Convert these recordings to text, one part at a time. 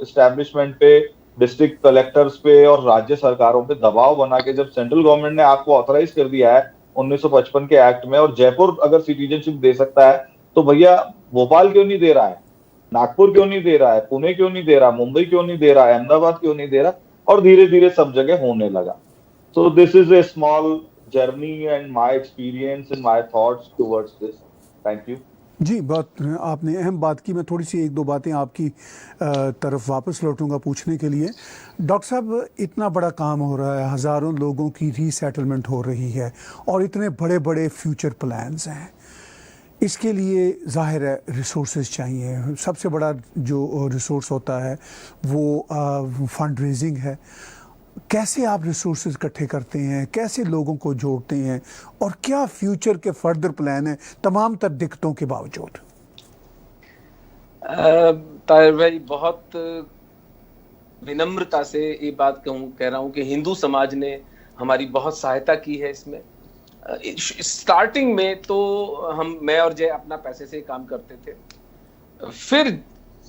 Establishment पे, district collectors पे और राज्य सरकारों पे दबाव बना के जब सेंट्रल गवर्नमेंट ने आपको ऑथराइज कर दिया है 1955 के एक्ट में, और जयपुर अगर सिटीजनशिप दे सकता है तो भैया भोपाल क्यों नहीं दे रहा है, नागपुर क्यों नहीं दे रहा है, पुणे क्यों नहीं दे रहा, मुंबई क्यों नहीं दे रहा है, अहमदाबाद क्यों नहीं दे रहा, और धीरे धीरे सब जगह होने लगा। So this is a small journey and my experience and my thoughts towards this. Thank you. जी, बहुत आपने अहम बात की। मैं थोड़ी सी एक दो बातें आपकी तरफ वापस लौटूंगा पूछने के लिए। डॉक्टर साहब, इतना बड़ा काम हो रहा है, हज़ारों लोगों की रीसेटलमेंट हो रही है और इतने बड़े बड़े फ्यूचर प्लान्स हैं। इसके लिए ज़ाहिर है रिसोर्सेज चाहिए। सबसे बड़ा जो रिसोर्स होता है वो फंड रेजिंग है। कैसे आप रिसोर्सेज इकट्ठे करते हैं, कैसे लोगों को जोड़ते हैं, और क्या फ्यूचर के फर्दर प्लान है तमाम तर दिक्कतों के बावजूद? ताहिर भाई, बहुत विनम्रता से ये बात कह रहा हूँ कि हिंदू समाज ने हमारी बहुत सहायता की है इसमें। स्टार्टिंग में तो मैं और जय अपना पैसे से काम करते थे। फिर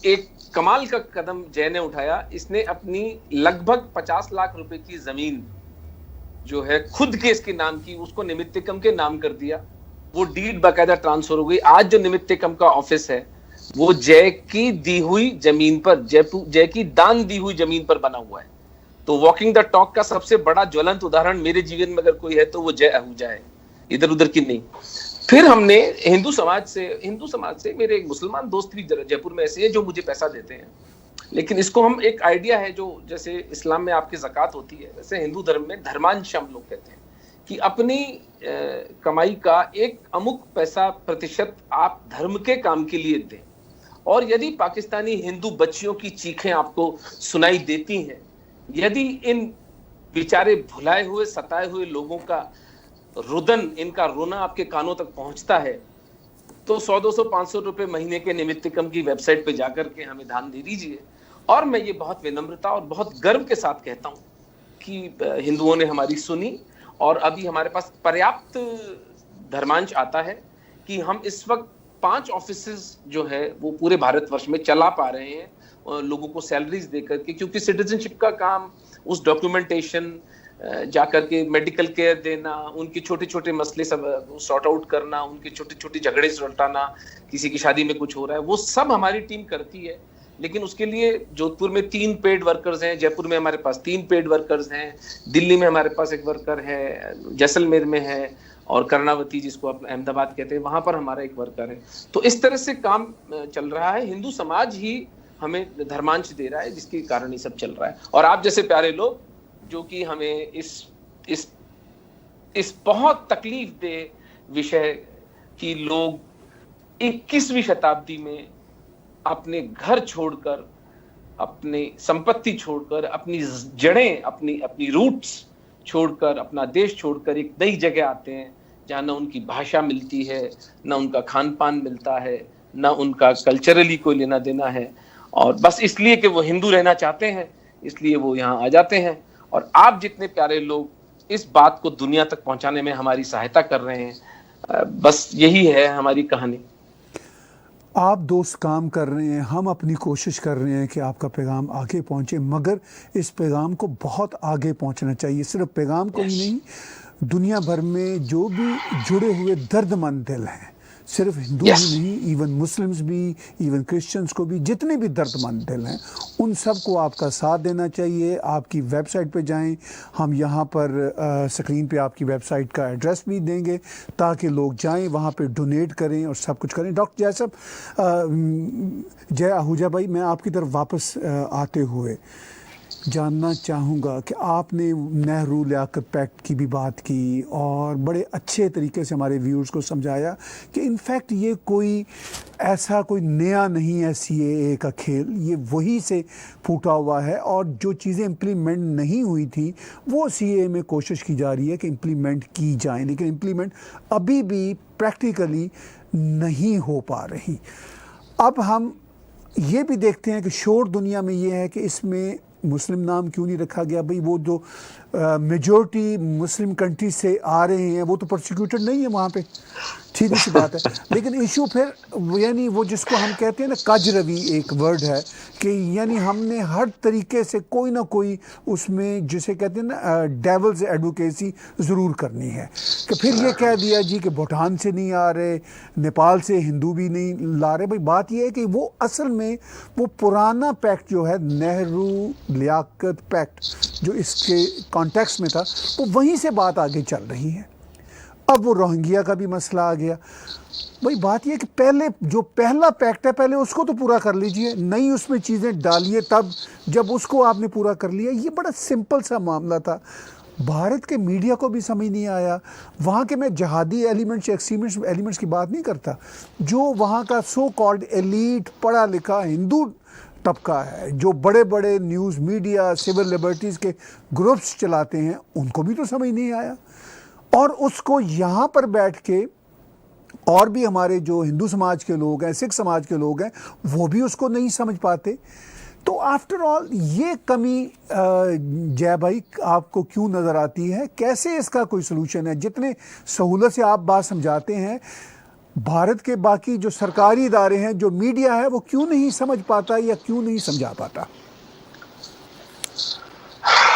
एक कमाल का कदम जय ने उठाया। इसने अपनी लगभग 50 लाख रुपए की जमीन जो है खुद के इसके नाम की, उसको निमित्तिकम के नाम कर दिया। वो डीड बाकायदा ट्रांसफर हो गई। आज जो निमित्तिकम का ऑफिस है वो जय की दी हुई जमीन पर, जय की दान दी हुई जमीन पर बना हुआ है। तो वॉकिंग द टॉक का सबसे बड़ा ज्वलंत उदाहरण मेरे जीवन में अगर कोई है तो वो जय आहूजा है, इधर उधर की नहीं। फिर हमने हिंदू समाज से मेरे एक मुसलमान दोस्त भी जयपुर में ऐसे हैं जो मुझे पैसा देते हैं। लेकिन इसको हम एक आइडिया है, जो जैसे इस्लाम में आपकी ज़कात होती है, वैसे हिंदू धर्म में धर्मांश हम लोग कहते हैं कि अपनी कमाई का एक अमुक पैसा प्रतिशत आप धर्म के काम के लिए दें। और यदि पाकिस्तानी हिंदू बच्चियों की चीखें आपको सुनाई देती हैं, यदि इन बेचारे भुलाए हुए सताए हुए लोगों का रुदन, इनका रोना आपके कानों तक पहुंचता है, तो 100, 200, 500 रुपए महीने के निमित्तिकम की वेबसाइट पे जाकर के हमें दान दे दीजिए। और मैं ये बहुत विनम्रता और बहुत गर्व के साथ कहता हूँ कि हिंदुओं ने हमारी सुनी और अभी हमारे पास पर्याप्त धर्मांश आता है कि हम इस वक्त 5 ऑफिसेज जो है वो पूरे भारतवर्ष में चला पा रहे हैं, लोगों को सैलरीज देकर के। क्योंकि सिटीजनशिप का काम, उस डॉक्यूमेंटेशन, जाकर के मेडिकल केयर देना, उनके छोटे छोटे मसले सब सॉर्ट आउट करना, उनके छोटे छोटे झगड़े सुलझाना, किसी की शादी में कुछ हो रहा है, वो सब हमारी टीम करती है। लेकिन उसके लिए जोधपुर में 3 पेड वर्कर्स हैं, जयपुर में हमारे पास 3 पेड वर्कर्स हैं, दिल्ली में हमारे पास एक वर्कर है, जैसलमेर में है, और कर्णावती जिसको आप अहमदाबाद कहते हैं वहां पर हमारा एक वर्कर है। तो इस तरह से काम चल रहा है। हिंदू समाज ही हमें धर्मांश दे रहा है, जिसके कारण ये सब चल रहा है। और आप जैसे प्यारे लोग जो कि हमें इस बहुत तकलीफ दे विषय कि लोग 21वीं शताब्दी में अपने घर छोड़कर, अपनी संपत्ति छोड़कर, अपनी जड़ें, अपनी रूट्स छोड़कर, अपना देश छोड़कर एक नई जगह आते हैं जहाँ ना उनकी भाषा मिलती है, ना उनका खान पान मिलता है, ना उनका कल्चरली कोई लेना देना है, और बस इसलिए कि वो हिंदू रहना चाहते हैं इसलिए वो यहाँ आ जाते हैं। और आप जितने प्यारे लोग इस बात को दुनिया तक पहुंचाने में हमारी सहायता कर रहे हैं, बस यही है हमारी कहानी। आप दोस्त काम कर रहे हैं, हम अपनी कोशिश कर रहे हैं कि आपका पैगाम आगे पहुंचे, मगर इस पैगाम को बहुत आगे पहुंचना चाहिए। सिर्फ पैगाम को ही नहीं, दुनिया भर में जो भी जुड़े हुए दर्दमंद दिल हैं, सिर्फ हिंदू ही नहीं, इवन मुस्लिम्स भी, इवन क्रिश्चियंस को भी, जितने भी दर्दमंद दिल हैं, उन सब को आपका साथ देना चाहिए। आपकी वेबसाइट पे जाएं, हम यहाँ पर स्क्रीन पे आपकी वेबसाइट का एड्रेस भी देंगे ताकि लोग जाएं, वहाँ पे डोनेट करें और सब कुछ करें। डॉक्टर जय साहब, जय आहूजा भाई, मैं आपकी तरफ वापस आते हुए जानना चाहूँगा कि आपने नेहरू लियाकत पैक्ट की भी बात की और बड़े अच्छे तरीके से हमारे व्यूअर्स को समझाया कि इनफैक्ट ये कोई ऐसा कोई नया नहीं है सीएए का खेल, ये वही से फूटा हुआ है। और जो चीज़ें इम्प्लीमेंट नहीं हुई थी वो सीएए में कोशिश की जा रही है कि इम्प्लीमेंट की जाए, लेकिन इम्प्लीमेंट अभी भी प्रैक्टिकली नहीं हो पा रही। अब हम ये भी देखते हैं कि शोर दुनिया में ये है कि इसमें मुस्लिम नाम क्यों नहीं रखा गया। भाई वो जो मेजॉरिटी मुस्लिम कंट्री से आ रहे हैं वो तो प्रोसिक्यूटेड नहीं है वहाँ पे, सीधी सी बात है। लेकिन इशू फिर यानी वो जिसको हम कहते हैं ना कज रवि एक वर्ड है कि यानी हमने हर तरीके से कोई ना कोई उसमें जिसे कहते हैं ना डेवल्स एडवोकेसी ज़रूर करनी है कि फिर ये कह दिया जी कि भूटान से नहीं आ रहे, नेपाल से हिंदू भी नहीं ला रहे। भाई बात ये है कि वो असल में वो पुराना पैक्ट जो है नेहरू लियाकत पैक्ट जो इसके कॉन्टेक्स्ट में था वो वहीं से बात आगे चल रही है। अब वो रोहिंग्या का भी मसला आ गया। भाई बात यह कि पहले जो पहला पैक्ट है पहले उसको तो पूरा कर लीजिए, नई उसमें चीज़ें डालिए, तब जब उसको आपने पूरा कर लिया। ये बड़ा सिंपल सा मामला था। भारत के मीडिया को भी समझ नहीं आया। वहाँ के मैं जहादी एलिमेंट्स एक्सट्रीमिस्ट एलिमेंट्स की बात नहीं करता, जो वहाँ का सो कॉल्ड एलीट पढ़ा लिखा हिंदू तबका है जो बड़े बड़े न्यूज़ मीडिया सिविल लिबर्टीज़ के ग्रुप्स चलाते हैं, उनको भी तो समझ नहीं आया। और उसको यहाँ पर बैठ के और भी हमारे जो हिंदू समाज के लोग हैं, सिख समाज के लोग हैं, वो भी उसको नहीं समझ पाते। तो आफ्टर ऑल ये कमी जय भाई आपको क्यों नज़र आती है? कैसे इसका कोई सलूशन है? जितने सहूलत से आप बात समझाते हैं, भारत के बाकी जो सरकारी इदारे हैं, जो मीडिया है, वो क्यों नहीं समझ पाता या क्यों नहीं समझा पाता?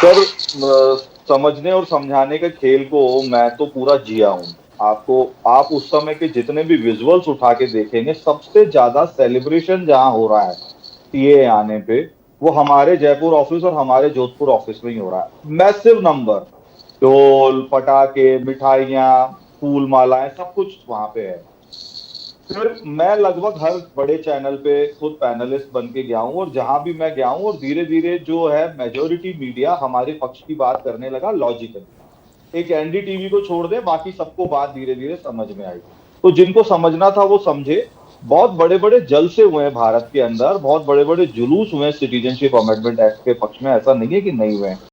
सर, समझने और समझाने के खेल को मैं तो पूरा जिया हूँ। आप उस समय के जितने भी विजुअल्स उठा के देखेंगे, सबसे ज्यादा सेलिब्रेशन जहां हो रहा है सीए आने पे, वो हमारे जयपुर ऑफिस और हमारे जोधपुर ऑफिस में ही हो रहा है। मैसिव नंबर, ढोल, पटाखे, मिठाइयाँ, फूल मालाएं, सब कुछ वहां पे है। फिर मैं लगभग हर बड़े चैनल पे खुद पैनलिस्ट बन के गया हूँ और जहां भी मैं गया हूँ, और धीरे धीरे जो है मेजोरिटी मीडिया हमारे पक्ष की बात करने लगा लॉजिकली। एक एनडीटीवी को छोड़ दे, बाकी सबको बात धीरे धीरे समझ में आई। तो जिनको समझना था वो समझे। बहुत बड़े बड़े जलसे हुए हैं भारत के अंदर, बहुत बड़े बड़े जुलूस हुए हैं सिटीजनशिप अमेंडमेंट एक्ट के पक्ष में, ऐसा नहीं है कि नहीं हुए हैं।